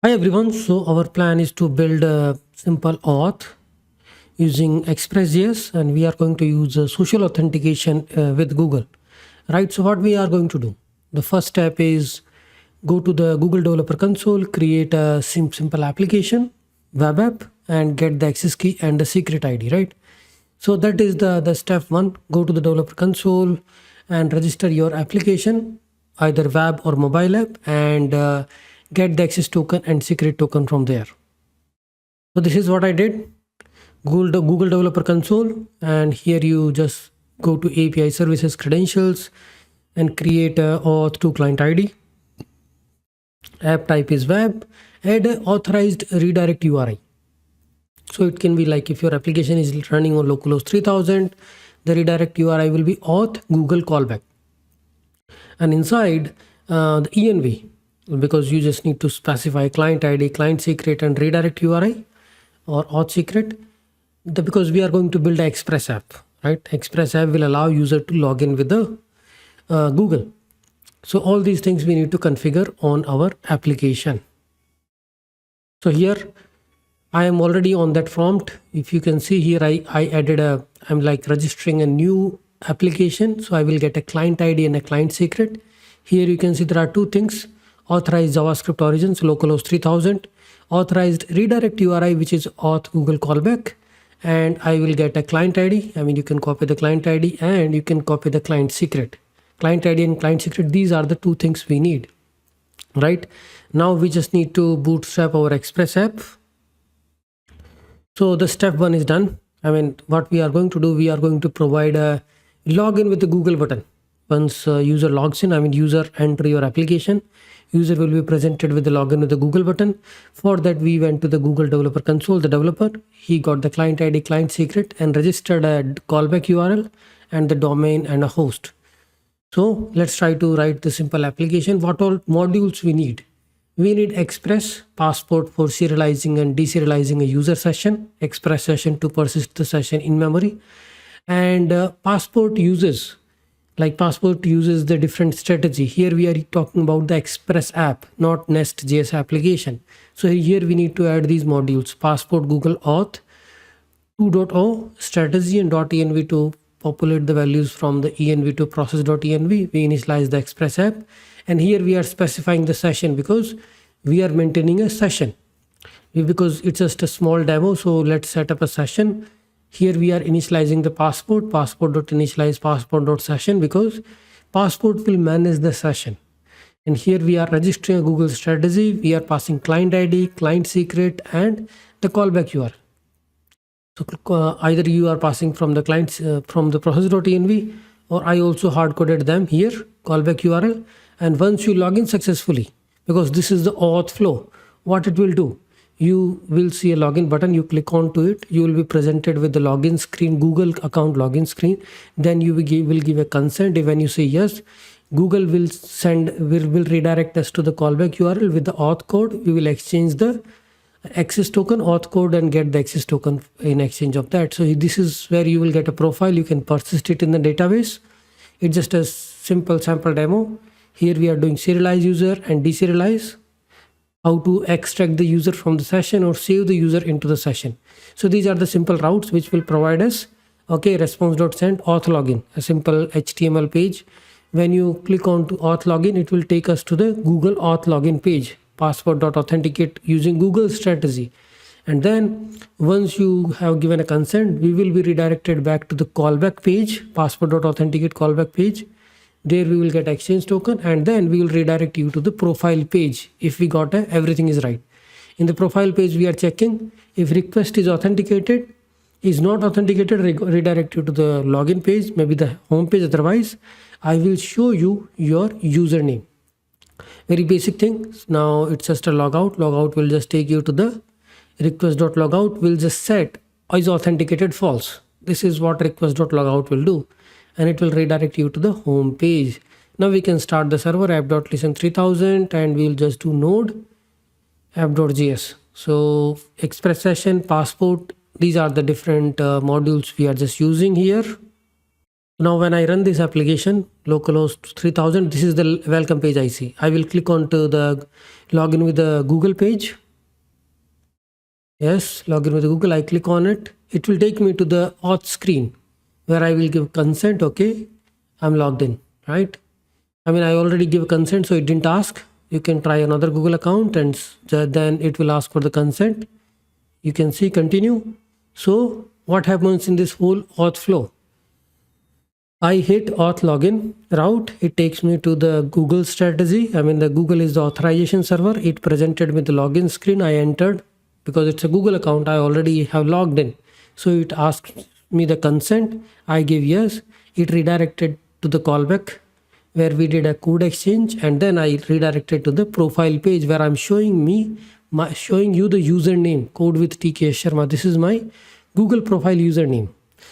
Hi everyone, so our plan is to build a simple auth using Express.js, and we are going to use social authentication with Google. Right, so what we are going to do? The first step is go to the Google Developer Console, create a simple application, web app, and get the access key and the secret ID, right? So that is the step one. Go to the Developer Console and register your application, either web or mobile app, and get the access token and secret token from there. So this is what I did. Google Developer Console, and here you just go to API Services Credentials and create a Auth0 client ID. App type is web. Add a authorized redirect URI. So it can be like if your application is running on localhost 3000, the redirect URI will be auth Google callback. And inside the env, because you just need to specify client ID, client secret, and redirect URI or auth secret. Because we are going to build an Express app, right? Express app will allow user to log in with the Google. So all these things we need to configure on our application. So here I am already on that prompt. If you can see here, I added I'm like registering a new application. So I will get a client ID and a client secret. Here you can see there are two things: authorized JavaScript origins, localhost 3000, authorized redirect URI, which is auth Google callback. And I will get a client ID. I mean, you can copy the client ID and you can copy the client secret. Client ID and client secret, these are the two things we need, right? Now we just need to bootstrap our Express app. So the step one is done. I mean, what we are going to do, we are going to provide a login with the Google button. Once user logs in, I mean, user enter your application, user will be presented with the login with the Google button. For that, we went to the Google Developer Console, the developer, he got the client ID, client secret, and registered a callback URL and the domain and a host. So let's try to write the simple application. What all modules we need? We need Express, Passport for serializing and deserializing a user session, Express session to persist the session in memory, and Passport uses the different strategy. Here we are talking about the Express app, not NestJS application. So here we need to add these modules: Passport Google Auth 2.0 strategy and .env to populate the values from the env to process.env. We initialize the Express app, and here we are specifying the session because we are maintaining a session. Because it's just a small demo, so let's set up a session. Here we are initializing the passport.initialize passport.session, because passport will manage the session. And here we are registering a Google strategy. We are passing client ID, client secret, and the callback URL. So either you are passing from the clients from the process.env, or I also hard coded them here, callback URL. And once you log in successfully, because this is the auth flow, what it will do, you will see a login button, you click onto it, you will be presented with the login screen, Google account login screen. Then you will give a consent. When you say yes, Google will redirect us to the callback URL with the auth code. We will exchange the access token, auth code, and get the access token in exchange of that. So this is where you will get a profile. You can persist it in the database. It's just a simple sample demo. Here we are doing serialize user and deserialize, how to extract the user from the session or save the user into the session. So these are the simple routes which will provide us, okay, response.send auth login, a simple HTML page. When you click on to auth login, it will take us to the Google auth login page, passport.authenticate using Google strategy. And then once you have given a consent, we will be redirected back to the callback page, passport.authenticate callback page. There we will get exchange token, and then we will redirect you to the profile page if we got everything is right. In the profile page, we are checking if request is authenticated. Is not authenticated, redirect you to the login page, maybe the home page. Otherwise, I will show you your username. Very basic thing. Now it's just a logout. Logout will just take you to the request.logout. Will just set is authenticated false. This is what request.logout will do, and it will redirect you to the home page. Now we can start the server app.listen 3000, and we'll just do node app.js. So Express session, passport, these are the different modules we are just using here. Now when I run this application, localhost 3000, this is the welcome page I see. I will click on to the login with the Google page. Yes, login with Google, I click on it. It will take me to the auth screen where I will give consent. Okay, I'm logged in, right? I mean, I already give consent, so it didn't ask. You can try another Google account and then it will ask for the consent. You can see continue. So what happens in this whole auth flow? I hit auth login route. It takes me to the Google strategy. I mean, the Google is the authorization server. It presented me the login screen. I entered. Because it's a Google account, I already have logged in. So it asks me the consent. I give yes. It redirected to the callback where we did a code exchange, and then I redirected to the profile page where I'm showing you the username, code with TK Sharma. This is my Google profile username.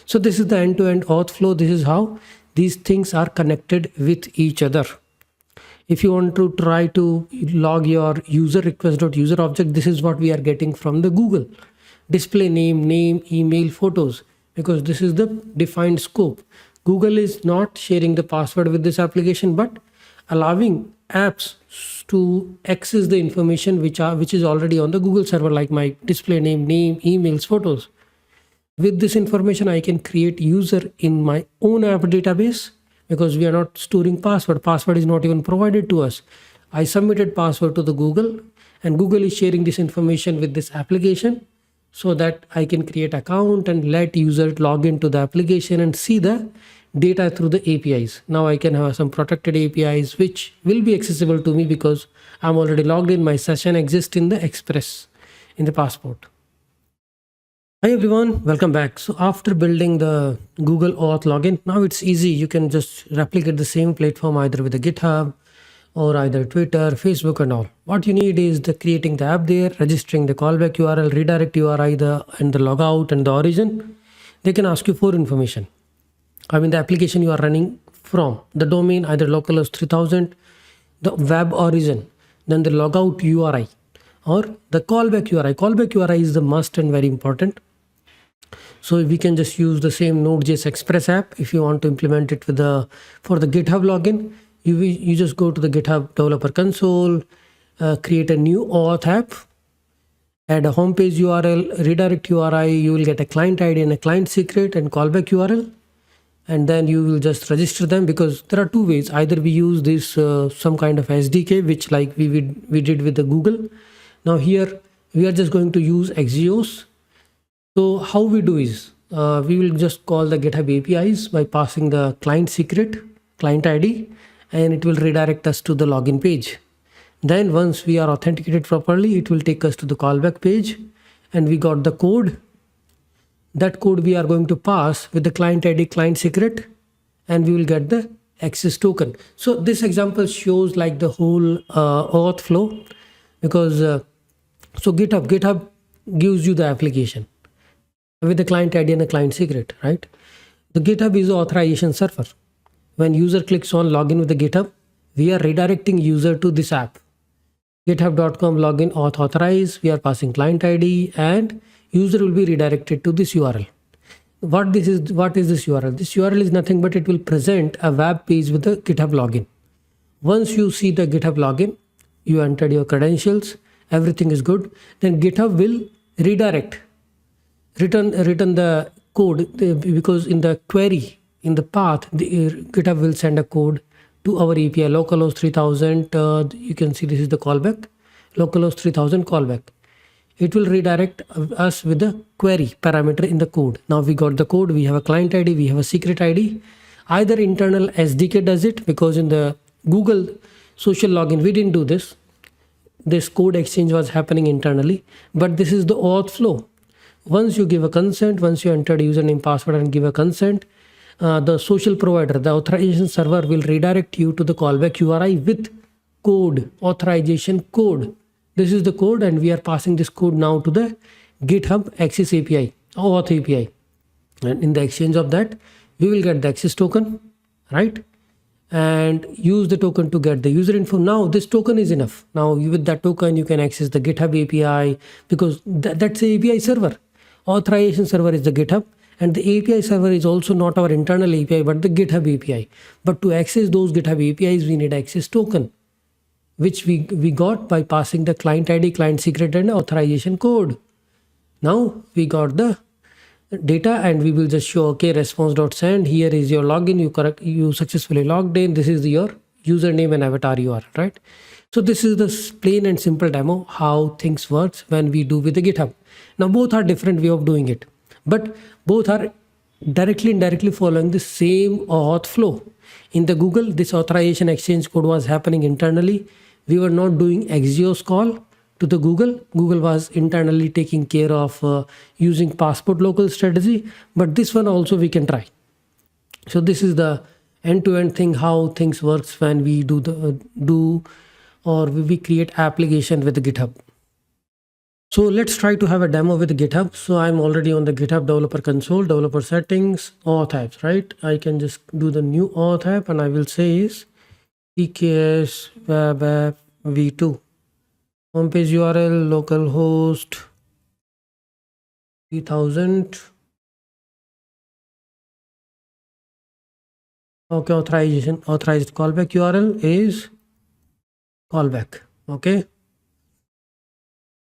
So this is the end-to-end auth flow. This is how these things are connected with each other. If you want to try to log your user request.user object, this is what we are getting from the Google. Display name, email, photos, because this is the defined scope. Google is not sharing the password with this application, but allowing apps to access the information which is already on the Google server, like my display name, emails, photos. With this information, I can create user in my own app database, because we are not storing password. Password is not even provided to us. I submitted password to the Google, and Google is sharing this information with this application so that I can create account and let user log into the application and see the data through the APIs. Now I can have some protected APIs which will be accessible to me because I'm already logged in. My session exists in the Express in the Passport. Hi everyone, welcome back. So after building the Google Auth login, now it's easy. You can just replicate the same platform either with the GitHub or either Twitter, Facebook and all. What you need is the creating the app there, registering the callback URL, redirect URI, and the logout and the origin. They can ask you for information. I mean the application you are running from, the domain, either localhost 3000, the web origin, then the logout URI or the callback URI. Callback URI is the must and very important. So we can just use the same Node.js Express app. If you want to implement it for the GitHub login, you just go to the GitHub developer console, create a new auth app, add a homepage URL, redirect URI, you will get a client ID and a client secret and callback URL. And then you will just register them, because there are two ways. Either we use this some kind of SDK, which like we did with the Google. Now here we are just going to use Axios. So how we do is we will just call the GitHub APIs by passing the client secret, client ID, and it will redirect us to the login page. Then once we are authenticated properly, it will take us to the callback page, and we got the code. That code we are going to pass with the client ID, client secret, and we will get the access token. So this example shows like the whole auth flow, because so GitHub gives you the application with the client ID and the client secret, right? The GitHub is the authorization server. When user clicks on login with the GitHub, we are redirecting user to this app. GitHub.com login auth authorize, we are passing client ID, and user will be redirected to this URL. What is this URL? This URL is nothing but it will present a web page with the GitHub login. Once you see the GitHub login, you entered your credentials, everything is good, then GitHub will return the code, because in the query, in the path, GitHub will send a code to our API, localhost 3000. You can see this is the callback, localhost 3000 callback. It will redirect us with the query parameter in the code. Now we got the code, we have a client ID, we have a secret ID. Either internal SDK does it, because in the Google social login, we didn't do this. This code exchange was happening internally, but this is the auth flow. Once you give a consent, once you enter username, password and give a consent, the social provider, the authorization server will redirect you to the callback URI with code, authorization code. This is the code, and we are passing this code now to the GitHub Access API, Auth API. And in the exchange of that, we will get the access token, right? And use the token to get the user info. Now this token is enough. Now with that token, you can access the GitHub API, because that's the API server. Authorization server is the GitHub, And the API server is also not our internal API, but the GitHub API. But to access those GitHub APIs, we need access token, which we got by passing the client ID, client secret, and authorization code. Now we got the data, and we will just show, okay, response.send, here is your login, you successfully logged in, this is your username and avatar you are, right? So this is the plain and simple demo how things works when we do with the GitHub. Now both are different way of doing it, but both are directly and indirectly following the same auth flow. In the Google, this authorization exchange code was happening internally. We were not doing Axios call to the Google. Google was internally taking care of using Passport local strategy, but this one also we can try. So this is the end-to-end thing, how things works when we we create application with the GitHub. So let's try to have a demo with GitHub. So I'm already on the GitHub developer console, developer settings, auth apps, right? I can just do the new auth app, and I will say is PKS web app v2. Homepage URL localhost 3000. Okay, authorized callback URL is callback. Okay.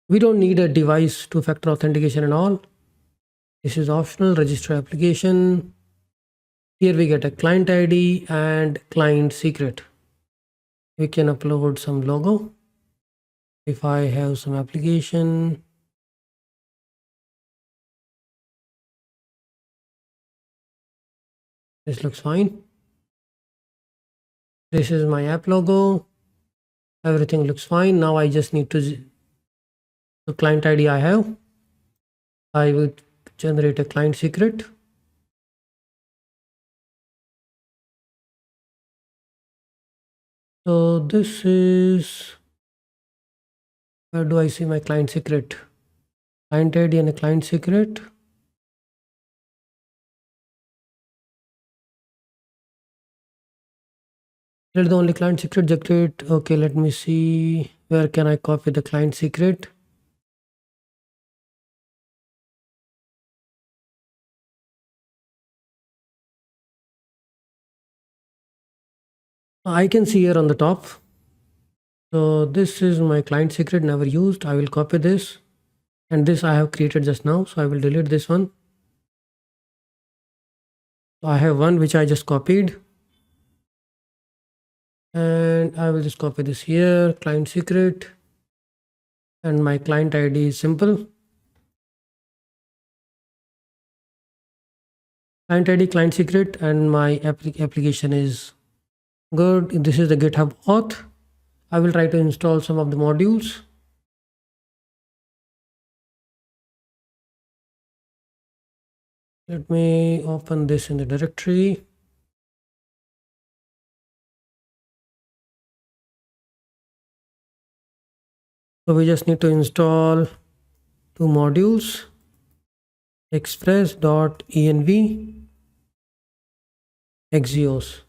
We don't need a device two-factor authentication and all. This is optional. Register application. Here we get a client ID and client secret. We can upload some logo. If I have some application, this looks fine. This is my app logo. Everything looks fine. Now I just need to the client ID I have. I will generate a client secret. So this is, where do I see my client secret? Client ID and a client secret. Here's the only client secret generated. Okay, let me see. Where can I copy the client secret? I can see here on the top. So this is my client secret, never used. I will copy this, and this I have created just now. So I will delete this one. So I have one which I just copied, and I will just copy this here, client secret, and my client ID is simple. Client ID, client secret, and my application is good. This is the GitHub Auth. I will try to install some of the modules. Let me open this in the directory. So we just need to install two modules, express.env, Axios.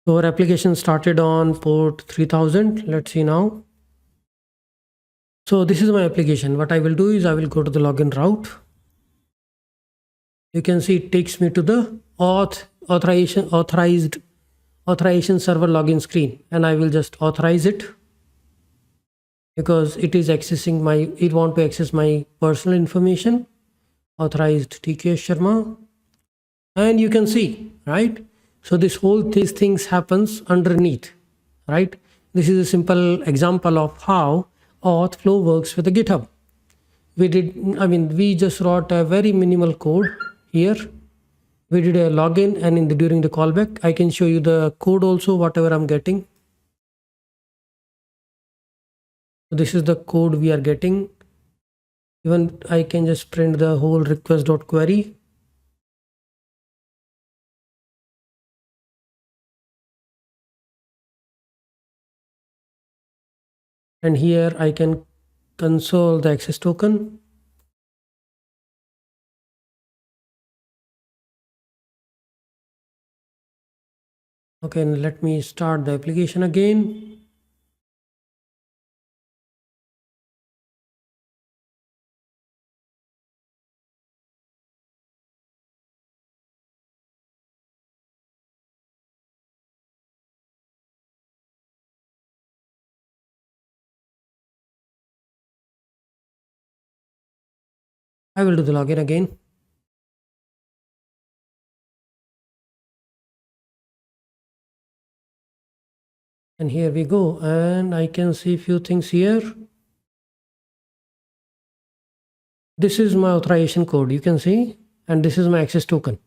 So our application started on port 3000. Let's see now. So this is my application. What I will do is I will go to the login route. You can see it takes me to the authorization server login screen, and I will just authorize it because it is accessing it want to access my personal information. Authorized TK Sharma, and you can see, right? So these things happens underneath, right? This is a simple example of how auth flow works with the GitHub. We just wrote a very minimal code here. We did a login, and during the callback, I can show you the code also, whatever I'm getting. So this is the code we are getting. Even I can just print the whole request.query. And here I can console the access token. Okay, and let me start the application again. I will do the login again. And here we go, and I can see a few things here. This is my authorization code, you can see, and this is my access token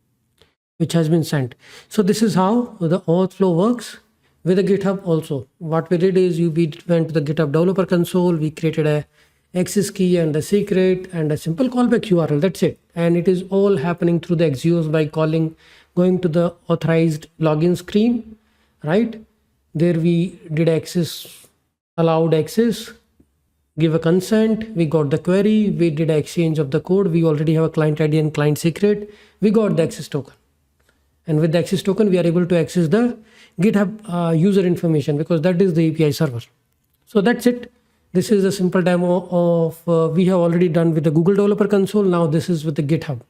which has been sent. So this is how the auth flow works with the GitHub also. What we did is we went to the GitHub developer console, we created a access key and a secret and a simple callback URL, that's it. And it is all happening through the Axios by going to the authorized login screen, right? There we did access, allowed access, give a consent, we got the query, we did exchange of the code, we already have a client ID and client secret, we got the access token. And with the access token, we are able to access the GitHub user information because that is the API server. So that's it. This is a simple demo of we have already done with the Google Developer Console. Now this is with the GitHub.